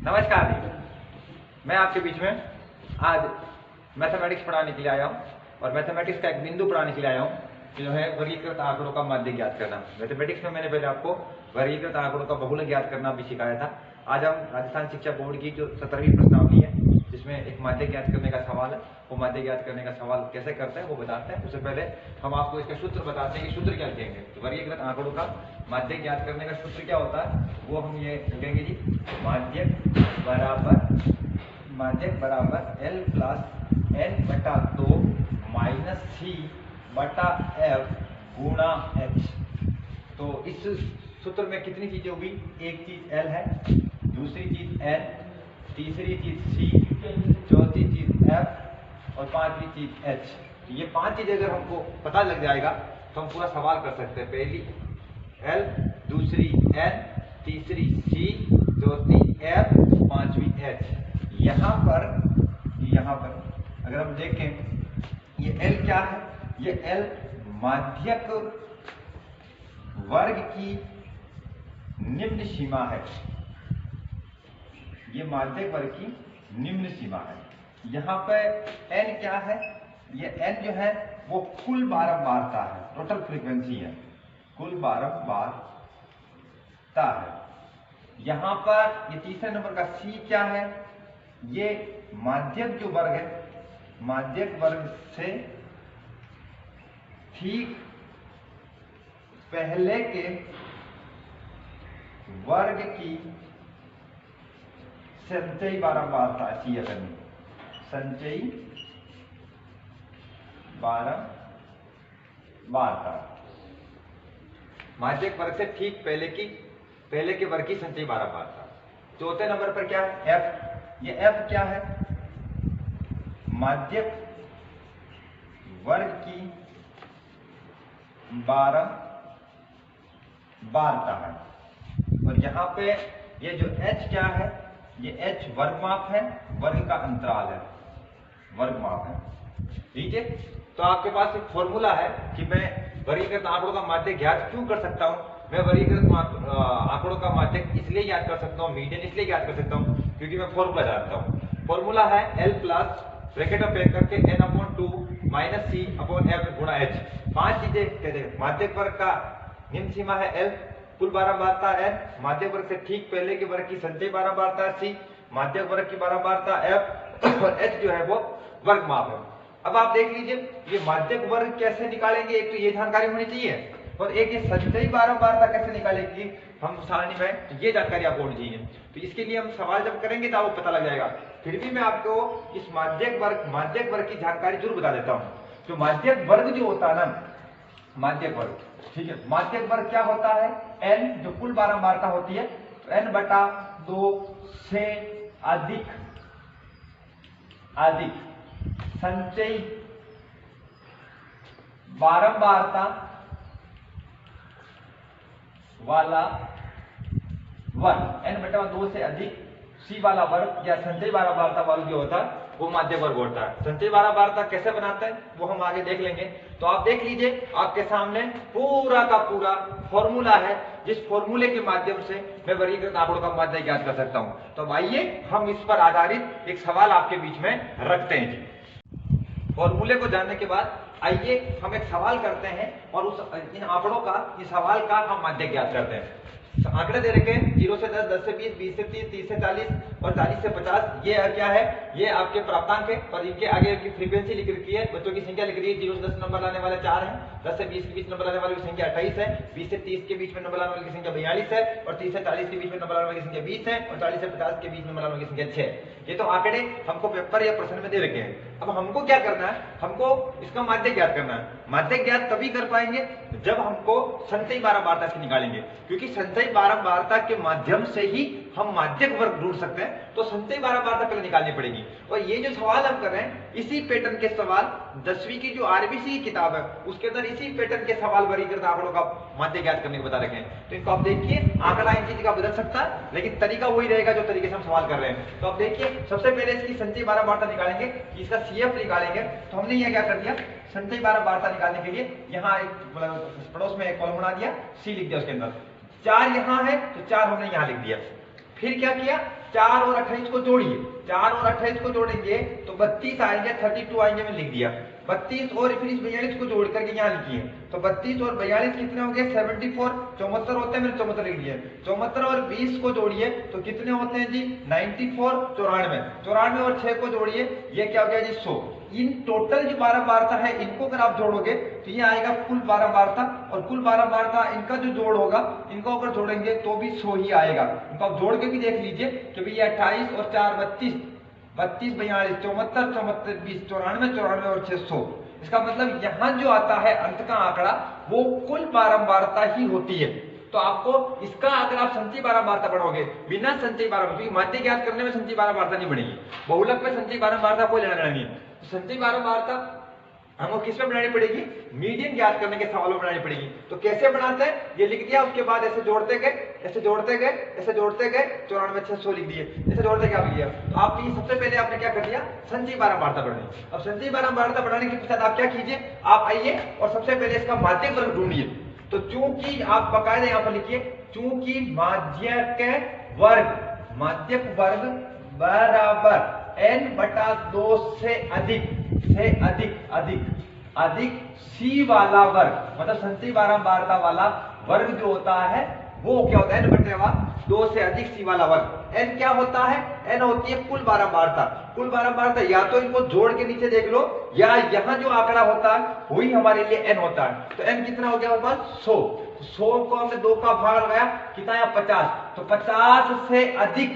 नमस्कार जी, मैं आपके बीच में आज मैथमेटिक्स पढ़ाने के लिए आया हूँ और मैथमेटिक्स का एक बिंदु पढ़ाने के लिए आया हूँ जो है वर्गीकृत आंकड़ों का माध्य ज्ञात करना। मैथमेटिक्स में मैंने पहले आपको वर्गीकृत आंकड़ों का बहुलक ज्ञात करना भी सिखाया था। आज हम राजस्थान शिक्षा बोर्ड की जो 17वीं प्रश्नावली है जिसमें एक माध्य ज्ञात करने का सवाल है, वो माध्य ज्ञात करने का सवाल कैसे करते हैं वो बताते हैं। उससे पहले हम आपको इसका सूत्र बताते हैं कि सूत्र क्या लिखेंगे। तो वर्गीकृत आंकड़ों का माध्य ज्ञात करने का सूत्र क्या होता है वो हम ये लिखेंगे जी, माध्यक बराबर L प्लस N बटा 2 माइनस C बटा F गुणा H। तो इस सूत्र में कितनी चीजें होगी? एक चीज L है, दूसरी चीज N, तीसरी चीज C, चौथी चीज F और पांचवी चीज H। तो ये पांच चीजें अगर हमको पता लग जाएगा तो हम पूरा सवाल कर सकते हैं। पहली L, दूसरी N, तीसरी C, चौथी F, पांचवी H। यहाँ पर अगर हम देखें ये L क्या है? ये L माध्यक वर्ग की निम्न सीमा है। ये माध्यक वर्ग की निम्न सीमा है। यहाँ पे N क्या है? ये N जो है वो कुल बारंबारता है, टोटल फ्रीक्वेंसी है, कुल बारंबारता है। यहाँ पर ये तीसरे नंबर का C क्या है? ये माध्यक जो वर्ग है, माध्यक वर्ग से ठीक पहले के वर्ग की संचयी बारंबारता सी है करनी, संचयी बारंबारता। माध्यक वर्ग से ठीक पहले के वर्ग की संचयी बारंबारता। चौथे नंबर पर क्या है? F। ये F क्या है? माध्यक वर्ग की बारंबारता है। और यहाँ पे ये जो H क्या है? ये H वर्ग माप है, वर्ग का अंतराल है, वर्ग माप है। ठीक है, तो आपके पास एक फॉर्मूला है कि मैं वर्गीकृत आंकड़ों का माध्य ज्ञात क्यों कर सकता हूँ। मैं वर्गीकृत आंकड़ों का माध्य इसलिए ज्ञात कर सकता हूँ, मीडियन इसलिए ज्ञात कर सकता हूँ क्योंकि मैं फॉर्मूला जानता हूँ। फॉर्मूला है L प्लस ब्रैकेट में पैक करके N/2 minus C upon F गुणा H। पांच चीजें कहते हैं। माध्यक वर्ग का निम्न सीमा है L, कुल बारंबारता N, माध्यक वर्ग से ठीक पहले के वर्ग की संचयी बारंबारता C, माध्यक वर्ग की बारंबारता F और H जो है वो वर्ग माप है। अब आप देख लीजिए ये माध्यक वर्ग कैसे निकालेंगे, एक तो ये जानकारी होनी चाहिए और एक ये संचयी बारंबारता कैसे निकालेंगे हम सारणी में, ये जानकारी आपको होनी चाहिए। तो इसके लिए हम सवाल जब करेंगे तो आपको पता लग जाएगा। फिर भी मैं आपको इस माध्यक वर्ग की जानकारी जरूर बता देता हूँ। तो माध्यक वर्ग जो होता है ना, माध्यक वर्ग, ठीक है, माध्यक वर्ग क्या होता है? N जो कुल बारंबारता होती है, तो N बटा 2 से अधिक संचयी बारंबारता वाला वर्ग, N बटा 2 से अधिक C वाला वर्ग या संचयी बारंबारता वाला जो होता है वो माध्यक वर्ग होता है। संचयी बारंबारता कैसे बनाते हैं वो हम आगे देख लेंगे। तो आप देख लीजिए आपके सामने पूरा का पूरा फॉर्मूला है, जिस फॉर्मूले के माध्यम से मैं वर्गीकृत आंकड़ों का माध्य ज्ञात कर सकता हूं। तो आइए हम इस पर आधारित एक सवाल आपके बीच में रखते हैं जी। फॉर्मूले को जानने के बाद आइए हम एक सवाल करते हैं और इन आंकड़ों का, इस सवाल का हम माध्य ज्ञात करते हैं। तो आंकड़े दे रखे हैं 0 से 10, 10 से 20, 20 से 30, 30 से 40 और 40 से 50। ये क्या है? ये आपके प्राप्तांक है और इनके आगे की फ्रीक्वेंसी लिख रखी है, बच्चों की संख्या लिख रही है। 0 से 10 नंबर लाने वाले 4 हैं, 10 से 20 के बीच नंबर लाने वालों की संख्या 28 है, 20 से 30 के बीच में नंबर लाने वालों की संख्या 42 है और 30 से 40 के बीच में नंबर लाने वालों की संख्या 20 है और 40 से 50 के बीच नंबर लाने वालों की संख्या 6 है। ये तो आंकड़े हमको पेपर या प्रश्न में दे रखे हैं। अब हमको क्या करना है? हमको इसका माध्य ज्ञात करना है। माध्य ज्ञात तभी कर पाएंगे जब हमको संचयी बारंबारता इसकी निकालेंगे, क्योंकि संचयी बारंबारता के माध्यम से ही हम माध्यक वर्ग ढूंढ सकते हैं। तो संचयी बारंबारता पहले निकालनी पड़ेगी। और ये जो सवाल हम कर रहे हैं इसी पैटर्न के सवाल 10वीं की जो RBC की किताब है उसके अंदर इसी पैटर्न के सवाल वर्गीकृत आंकड़ों का माध्य ज्ञात करने को बता रखे हैं। तो इनको आप देखिए, आंकड़ा इन चीज का बदल सकता है लेकिन तरीका वही रहेगा जो तरीके से हम सवाल कर रहे हैं। तो आप देखिए सबसे पहले इसकी संचयी बारंबारता निकालेंगे, इसका CF निकालेंगे। तो हमने यह क्या कर दिया, संचयी बारंबारता निकालने के लिए यहाँ एक पड़ोस में एक कॉलम बना दिया, C लिख दिया, उसके अंदर 4 यहाँ है तो 4 हमने यहाँ लिख दिया। फिर क्या किया, 4 और 28 को जोड़िए, 4 और 28 को जोड़ेंगे तो 32 आएंगे, 32 आएंगे, मैंने लिख दिया 32 और फिर इस 42 को जोड़ करके यहाँ लिखिए तो 32 और 42 कितने हो गए 74, 74 होते हैं, मैंने 74 लिख दिया। 74 और 20 को जोड़िए तो कितने होते हैं जी 94, 94, 94 और 6 को जोड़िए ये क्या हो गया जी 100। इन टोटल जो 12 वार्ता है इनको अगर आप जोड़ोगे तो ये आएगा कुल 12 वार्ता, और कुल 12 वार्ता इनका जो जोड़ होगा इनको अगर जोड़ेंगे तो भी 100 ही आएगा। इनको आप जोड़ के भी देख लीजिए कि भैया 28 और 4 32, 32 42 74, 74 20 94, 94 और 600। इसका मतलब यहाँ जो आता है अंत का आंकड़ा वो कुल बारंबारता ही होती है। तो आपको इसका अगर आप संचयी बारंबारता बढ़ोगे बिना संचयी बारंबारता, माध्य ज्ञात करने में संचयी बारंबारता नहीं बढ़ेगी, बहुलक में संचयी बारंबारता कोई लेना देना नहीं है। तो संचयी बारंबारता हमको किस में बनानी पड़ेगी, मीडियन ज्ञात करने के सवालों में बनानी पड़ेगी। तो कैसे बनाते हैं ये लिख दिया, उसके बाद ऐसे जोड़ते गए, ऐसे जोड़ते गए, ऐसे जोड़ते गए, 94 600 लिख दिए, ऐसे जोड़ते क्या लिख दिया। तो आप सबसे पहले आपने क्या कर दिया संचयी बारंबारता बढ़ानी। अब संचयी बारंबारता बढ़ाने के पश्चात आप क्या कीजिए, आप आइए और सबसे पहले इसका माध्यक वर्ग ढूंढिए। तो चूंकि आप बकायदा यहाँ पर लिखिए, चूंकि माध्यक वर्ग बराबर n/2 से अधिक c वाला वर्ग, मतलब संचयी बारंबारता वाला वर्ग जो होता है वो क्या होता है n/2 से अधिक c वाला वर्ग। n क्या होता है, n होती है कुल बारंबारता। कुल बारंबारता या तो इनको जोड़ के नीचे देख लो या यहाँ जो आंकड़ा होता है वही हमारे लिए n होता है। तो n कितना हो गया हमारे पास 100, 100 को हमने 2 का भाग लगाया कितना है 50, तो 50 से अधिक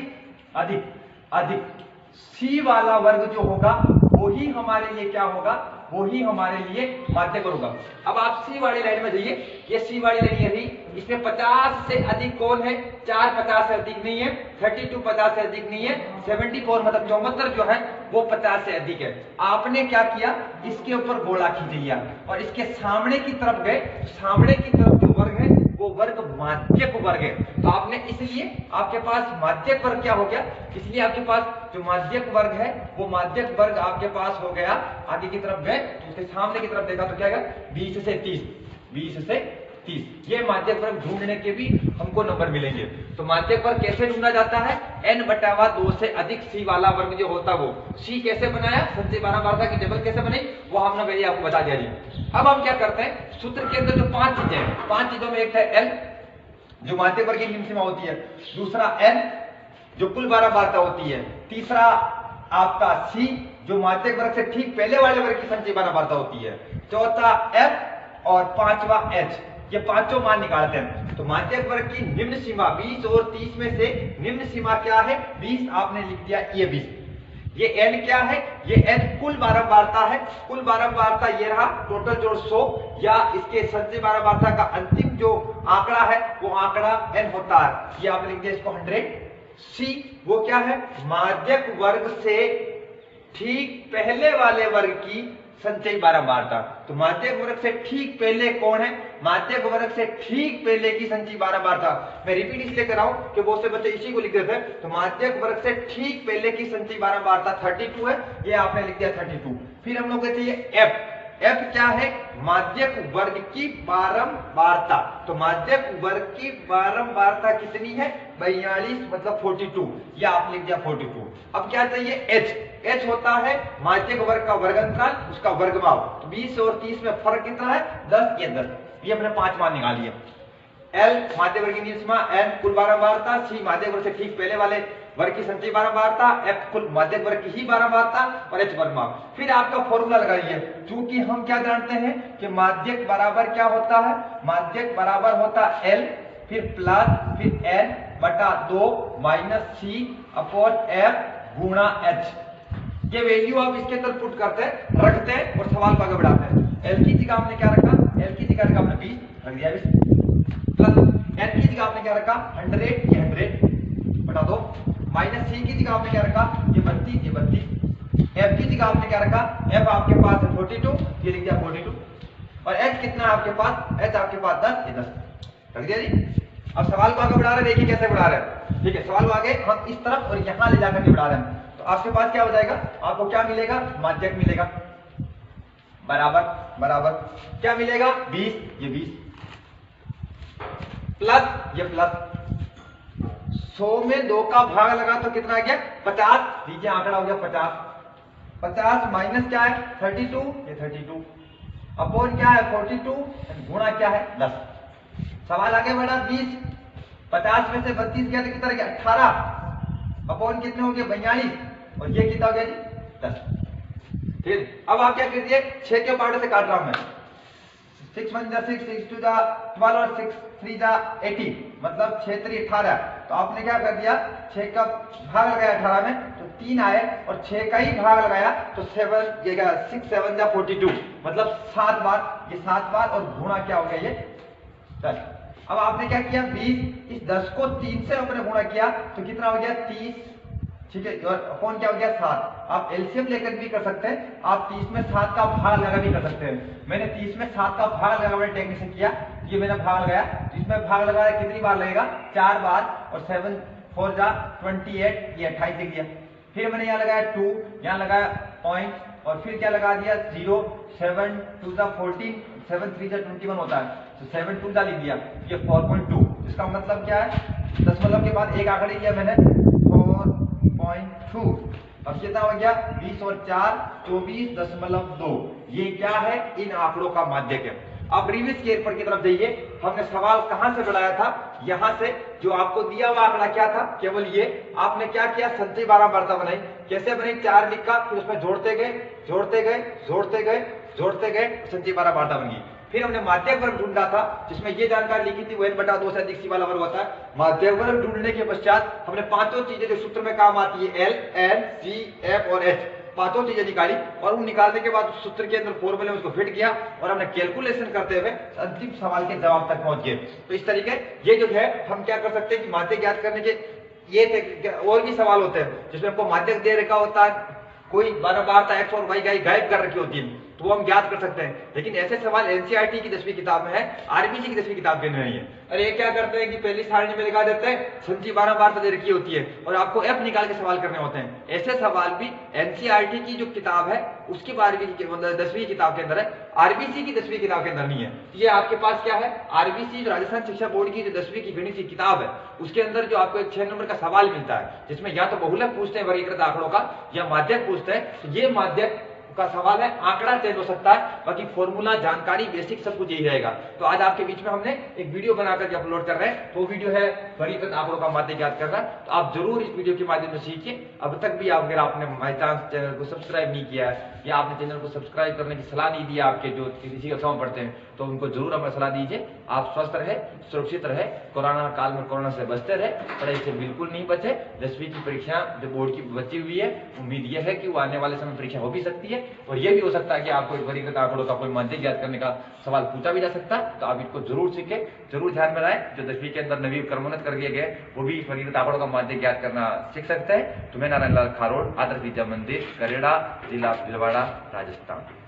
C वाला वर्ग जो होगा वही हमारे लिए क्या होगा, वही हमारे लिए माध्यक वर्ग होगा। अब आप C वाली लाइन में जाइए, ये C वाली लाइन ये रही, इसमें 50 से अधिक कौन है, 4 50 से अधिक नहीं है, 32 50 से अधिक नहीं है, 74 मतलब 74 जो है वो 50 से अधिक है। आपने क्या किया, इसके ऊपर गोला खींच लिया और इसके सामने की तरफ गए, सामने की तरफ जो वर्ग है वो वर्ग माध्यक वर्ग है। तो आपने इसलिए आपके पास माध्यक वर्ग क्या हो गया, इसलिए आपके पास जो माध्यक वर्ग है वो माध्यक वर्ग आपके पास हो गया। आगे की तरफ गए तो उसके सामने की तरफ देखा तो क्या गया 20 से 30, ये माध्यक वर्ग ढूंढने के भी हमको नंबर मिलेंगे। तो माध्यक वर्ग कैसे ढूंढा जाता है, n/2 से अधिक c वाला वर्ग जो होता है वो। c कैसे बनाया, संचयी बारंबारता की टेबल कैसे बनी वो हमने पहले आपको बता दिया जी। अब हम क्या करते हैं, सूत्र के अंदर जो 5 चीजें हैं, 5 चीजों में एक है l जो माध्यक वर्ग की निम्न सीमा होती है, दूसरा n जो कुल बारंबारता होती है, तीसरा आपका c जो माध्यक वर्ग से ठीक पहले वाले वर्ग की संचयी बारंबारता होती है, चौथा f और पांचवा h। ये पांचों मान निकालते हैं। तो माध्यक वर्ग की निम्न सीमा 20 और 30 में से निम्न सीमा क्या है 20, आपने लिख दिया ये 20। ये n क्या है, ये n कुल बारंबारता है, कुल बारंबारता ये रहा, टोटल जोड़ 100 या इसके संचयी बारंबारता का अंतिम जो आंकड़ा है वो आंकड़ा n होता है, ये आप लिख दिया इसको 100। c वो क्या है, माध्यक वर्ग से ठीक पहले वाले वर्ग की संचयी बारंबारता। तो माध्यक वर्ग से ठीक पहले कौन है, माध्यक वर्ग से ठीक पहले की संचयी बारंबारता। मैं रिपीट इसलिए कर रहा हूं कि बहुत से बच्चे इसी को लिख देते हैं। तो माध्यक वर्ग से ठीक पहले की संचयी बारंबारता 32 है, ये आपने लिख दिया 32। फिर हम लोग कहते हैं f क्या है, माध्यक वर्ग की बारंबारता। तो माध्यक वर्ग की बारंबारता कितनी है 42 मतलब 42, या आप लिख दिया 42। अब क्या चाहिए h होता है माध्यक वर्ग का वर्गांतराल, उसका वर्गमाप। तो 20 और 30 में फर्क कितना है 10, ये 10, ये हमने 5 मान निकाल लिए। L माध्यक वर्ग की निम्न सीमा, n कुल बारंबारता, C माध्यक वर्ग से ठीक पहले वाले वर्ग की संचयी बारंबारता, F कुल माध्यक वर्ग की ही बारंबारता और H वर्गमाप। फिर आपका फॉर्मूला लगाइए, क्योंकि हम क्या जानते हैं कि माध्यक बराबर क्या होता है, माध्यक बराबर होता L फिर प्लस फिर n/2 minus C upon F गुणा H। ये वैल्यू आप इसके अंदर पुट करते हैं, रखते हैं और सवाल को आगे बढ़ाते हैं। L की जगह आपने क्या रखा, L की जगह रखा आपने 20 रख दिया 20 प्लस n की जगह आपने क्या रखा 100, ये 100 बटा 2 माइनस C की जगह आपने क्या रखा ये 32, ये 32। F की जगह आपने क्या रखा, F आपके पास है 42, ये लिख दिया 42। और H कितना है आपके पास, H आपके पास 10, ये 10 रख दिया जी। अब सवाल को आगे बढ़ा रहे हैं, देखिए कैसे बढ़ा रहे हैं। ठीक है, सवाल को आगे हम इस तरफ और यहां ले जाकर के बढ़ा रहे हैं। तो आपके पास क्या हो जाएगा, आपको क्या मिलेगा, माध्यक मिलेगा बराबर क्या मिलेगा 20, ये 20 प्लस ये प्लस 100 में 2 का भाग लगा तो कितना आ गया 50। लीजिए आंकड़ा हो गया 50। 50 माइनस क्या है 32, ये 32 अपॉन क्या है 42 गुणा क्या है 10। सवाल आगे बढ़ा 20। 50 में से 32 गया तो कितना गया 18 अपॉन कितने हो गए 42 और ये कितना हो गया जी 10। फिर अब आप क्या कीजिए 6 के पार्ट से काट रहा हूं मैं। 6 1 जा 6, 6 2 जा 12 और 6 3 जा 18 मतलब 6 3 18। तो आपने क्या कर दिया 6 का भाग लगाया 18 में तो 3 आए और 6 का ही भाग लगाया तो 7 ये 6 7 जा 42 मतलब 7 बार, ये 7 बार और गुणा क्या हो गया ये 10। अब आपने क्या किया 20, इस 10 को 3 से आपने गुणा किया तो कितना हो गया 30, ठीक है, और अपॉन क्या हो गया 7। आप एलसीएम लेकर भी कर सकते हैं, आप 30 में 7 का भाग लगा भी कर सकते हैं। मैंने 30 में 7 का भाग लगा मैंने टेक्निक से किया, ये मैंने भाग लगाया तो इसमें भाग लगाया कितनी बार लगेगा 4 बार और 7 4 जा 28 ये 28 लिख दिया। फिर मैंने यहाँ लगाया 2, यहाँ लगाया पॉइंट और फिर क्या लगा दिया 0, 7 2 जा 14, 7 3 जा 21 होता है तो 7 2 जा लिख दिया, ये 4.2। इसका मतलब क्या है दशमलव के बाद एक आंकड़ा लिया मैंने 4.2। अब कितना हो गया 20 और 4 24.2। ये क्या है इन आंकड़ों का माध्य है। अब रिविज केयर पर की तरफ जाइए। हमने सवाल कहां से बढ़ाया था, यहां से। जो आपको दिया हुआ आंकड़ा क्या था केवल ये। आपने क्या किया संचयी बारंबारता बनाई। कैसे बनी 4 लिखा फिर उसमें जोड़ते गए जोड़ते गए जोड़ते गए जोड़ते गए संचयी बारंबारता बन गई। फिर हमने माध्यक वर्ग ढूंढा था जिसमें ये जानकारी लिखी थी वो n/2 से अधिक सी वाला वर्ग होता है। माध्यक वर्ग ढूंढने के पश्चात हमने पांचों चीजें जो सूत्र में काम आती है L N C F और H पांचों चीजें निकाली और उन निकालने के बाद सूत्र के अंदर फॉर्मूले में उसको फिट किया और हमने कैलकुलेशन करते हुए अंतिम सवाल के जवाब तक पहुंच गए। तो इस तरीके ये जो है हम क्या कर सकते हैं कि माध्यक ज्ञात करने के ये और भी सवाल होते हैं जिसमें हमको माध्यक दे रखा होता है, कोई बारंबारता x और y गायब कर रखी होती है तो वो हम ज्ञात कर सकते हैं। लेकिन ऐसे सवाल एनसीईआरटी की 10वीं किताब में है, आरबीसी की 10वीं किताब के अंदर नहीं है। अरे ये क्या करते हैं कि पहली सारणी में लगा देते हैं संचयी बारंबारता दे रखी होती है और आपको एफ निकाल के सवाल करने होते हैं। ऐसे सवाल भी एनसीईआरटी की जो किताब है उसकी 12वीं की मतलब 10वीं किताब के अंदर है, आरबीसी की 10वीं किताब के अंदर नहीं है। ये आपके पास क्या है आरबीसी जो राजस्थान शिक्षा बोर्ड की जो 10वीं की गणित की किताब है उसके अंदर जो आपको एक 6 नंबर का सवाल मिलता है जिसमें या तो बहुलक पूछते हैं वर्गीकृत आंकड़ों का या माध्यक पूछते हैं। तो ये माध्यक का सवाल है, आंकड़ा चेंज हो सकता है, बाकी फॉर्मूला जानकारी बेसिक सब कुछ यही रहेगा। तो आज आपके बीच में हमने एक वीडियो बनाकर के अपलोड कर रहे हैं, तो वो वीडियो है वर्गीकृत आंकड़ों का माध्य ज्ञात करना। तो आप जरूर इस वीडियो के माध्यम से सीखिए। अब तक भी अगर आपने बाई चांस चैनल को सब्सक्राइब नहीं किया है या आपने चैनल को सब्सक्राइब करने की सलाह नहीं दी आपके जो किसी कक्षा में पढ़ते हैं तो उनको जरूर अपना सलाह दीजिए। आप स्वस्थ रहे, सुरक्षित रहे, कोरोना काल में कोरोना से बचते रहे, पढ़ाई से बिल्कुल नहीं बचे। 10वीं की परीक्षा जो बोर्ड की बची हुई है उम्मीद यह है कि वो आने वाले समय परीक्षा हो भी सकती है और यह भी हो सकता है कि आपको वर्गीकृत आंकड़ों का कोई माध्य ज्ञात करने का सवाल पूछा भी जा सकता है। तो आप इसको जरूर सीखें, जरूर ध्यान में लाएं। जो 10वीं के अंदर नवीन क्रमोन्नत कर दिए गए वो भी वर्गीकृत आंकड़ों का माध्य ज्ञात करना सीख सकते हैं। तो मैं नारायण लाल खारोड़, आदर्श विद्या मंदिर, करेड़ा, जिला भीलवाड़ा, राजस्थान।